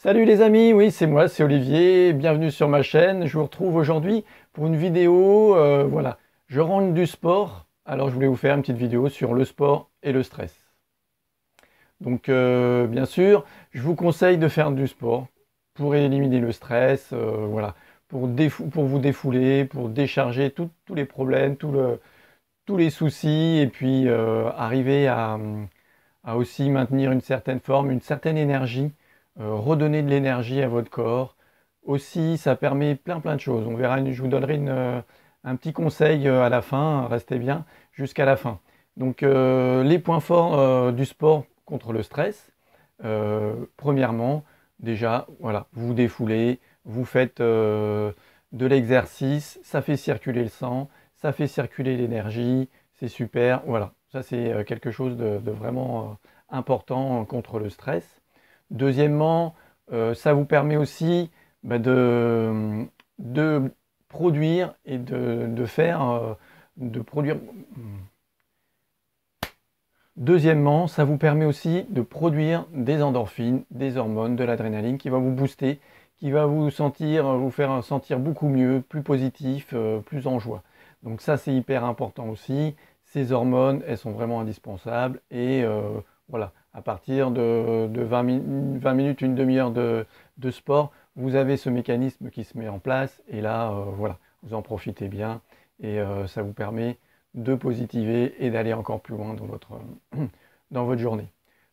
Salut les amis, oui c'est moi, c'est Olivier, bienvenue sur ma chaîne. Je vous retrouve aujourd'hui pour une vidéo, voilà, je rentre du sport, alors je voulais vous faire une petite vidéo sur le sport et le stress. Donc bien sûr, je vous conseille de faire du sport pour éliminer le stress, voilà, pour vous défouler, pour décharger tous les problèmes, tous les soucis, et puis arriver à aussi maintenir une certaine forme, une certaine énergie, redonner de l'énergie à votre corps. Aussi, ça permet plein de choses. On verra, je vous donnerai un petit conseil à la fin, restez bien jusqu'à la fin. Donc, les points forts du sport contre le stress. Premièrement, déjà, voilà, vous défoulez, vous faites de l'exercice, ça fait circuler le sang, ça fait circuler l'énergie, c'est super, voilà. Ça, c'est quelque chose de vraiment important contre le stress. Deuxièmement, ça vous permet aussi bah, de produire et de faire, de produire. Deuxièmement, ça vous permet aussi de produire des endorphines, des hormones, de l'adrénaline qui va vous booster, qui va vous faire sentir beaucoup mieux, plus positif, plus en joie. Donc ça, c'est hyper important aussi. Ces hormones, elles sont vraiment indispensables. Et voilà, à partir de 20 minutes, une demi-heure de sport, vous avez ce mécanisme qui se met en place. Et là, voilà, vous en profitez bien. Et ça vous permet de positiver et d'aller encore plus loin dans votre journée.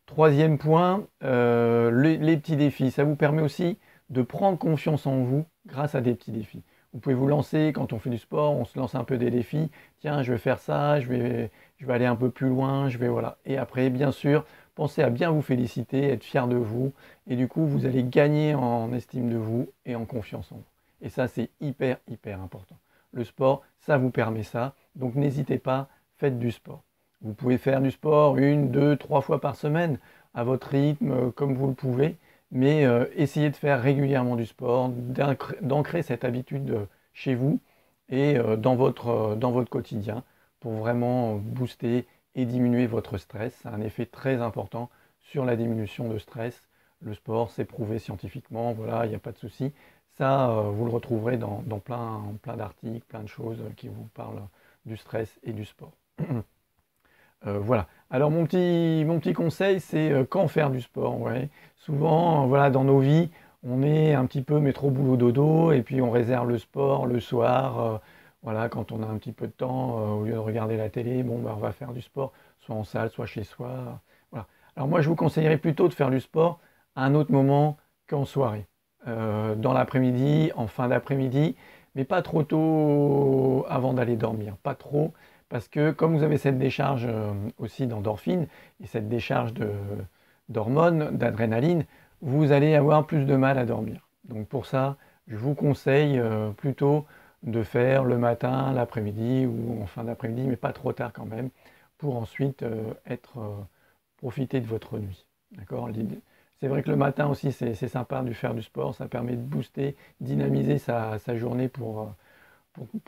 Troisième point, les petits défis. Ça vous permet aussi de prendre confiance en vous grâce à des petits défis. Vous pouvez vous lancer, quand on fait du sport, on se lance un peu des défis. Tiens, je vais faire ça, je vais aller un peu plus loin, voilà. Et après, bien sûr, pensez à bien vous féliciter, être fier de vous. Et du coup, vous allez gagner en estime de vous et en confiance en vous. Et ça, c'est hyper important. Le sport, ça vous permet ça. Donc n'hésitez pas, faites du sport. Vous pouvez faire du sport une, deux, trois fois par semaine à votre rythme, comme vous le pouvez. Mais essayez de faire régulièrement du sport, d'ancrer cette habitude chez vous et dans votre quotidien pour vraiment booster et diminuer votre stress. Ça a un effet très important sur la diminution de stress. Le sport, c'est prouvé scientifiquement, voilà, il n'y a pas de souci. Ça, vous le retrouverez dans plein d'articles, plein de choses qui vous parlent du stress et du sport. Voilà. Alors mon petit conseil, c'est quand faire du sport. Ouais. Souvent, voilà, dans nos vies, on est un petit peu métro boulot dodo et puis on réserve le sport le soir. Voilà, quand on a un petit peu de temps, au lieu de regarder la télé, bon, bah, on va faire du sport, soit en salle, soit chez soi. Voilà. Alors moi, je vous conseillerais plutôt de faire du sport à un autre moment qu'en soirée. Dans l'après-midi, en fin d'après-midi, mais pas trop tôt avant d'aller dormir. Pas trop, parce que comme vous avez cette décharge aussi d'endorphine et cette décharge d'hormones, d'adrénaline, vous allez avoir plus de mal à dormir. Donc pour ça, je vous conseille plutôt de faire le matin, l'après-midi ou en fin d'après-midi, mais pas trop tard quand même, pour ensuite profiter de votre nuit. D'accord? C'est vrai que le matin aussi, c'est sympa de faire du sport, ça permet de booster, dynamiser sa journée pour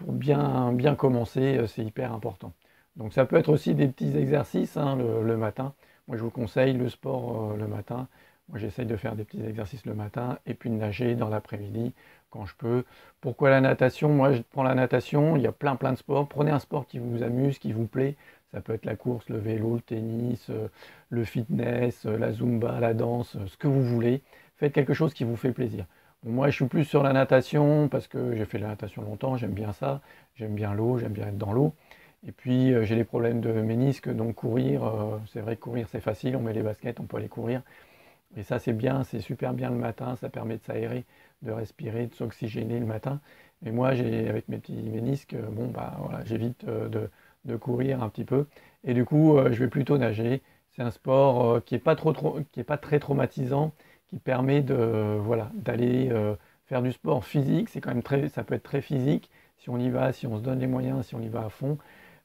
bien commencer, c'est hyper important. Donc ça peut être aussi des petits exercices hein, le matin. Moi je vous conseille le sport le matin. Moi j'essaye de faire des petits exercices le matin et puis de nager dans l'après-midi quand je peux. Pourquoi la natation? Moi je prends la natation, il y a plein de sports. Prenez un sport qui vous amuse, qui vous plaît. Ça peut être la course, le vélo, le tennis, le fitness, la zumba, la danse, ce que vous voulez. Faites quelque chose qui vous fait plaisir. Bon, moi, je suis plus sur la natation parce que j'ai fait de la natation longtemps, j'aime bien ça, j'aime bien l'eau, j'aime bien être dans l'eau. Et puis, j'ai des problèmes de ménisque, donc courir, c'est vrai que courir, c'est facile, on met les baskets, on peut aller courir. Et ça, c'est bien, c'est super bien le matin, ça permet de s'aérer, de respirer, de s'oxygéner le matin. Mais moi, avec mes petits ménisques, bon, bah voilà, j'évite de courir un petit peu. Et du coup, je vais plutôt nager. C'est un sport qui est pas très traumatisant, qui permet voilà, d'aller faire du sport physique. C'est quand même ça peut être très physique si on y va, si on se donne les moyens, si on y va à fond.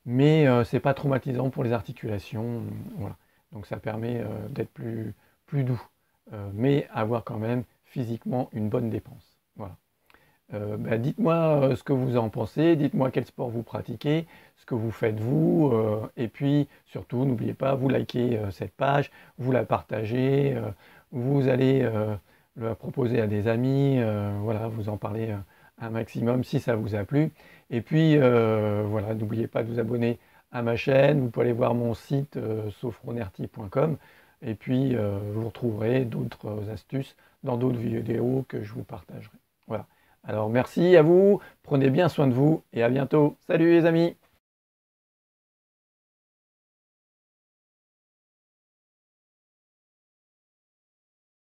Mais c'est pas traumatisant pour les articulations. Voilà. Donc ça permet d'être plus doux, mais avoir quand même physiquement une bonne dépense. Voilà. Bah, dites-moi ce que vous en pensez, dites-moi quel sport vous pratiquez, ce que vous faites vous, et puis surtout n'oubliez pas, vous likez cette page, vous la partagez, vous allez le proposer à des amis, voilà, vous en parler un maximum si ça vous a plu. Et puis voilà, n'oubliez pas de vous abonner à ma chaîne, vous pouvez aller voir mon site sofronerty.com et puis vous retrouverez d'autres astuces dans d'autres vidéos que je vous partagerai. Voilà. Alors merci à vous, prenez bien soin de vous et à bientôt. Salut les amis!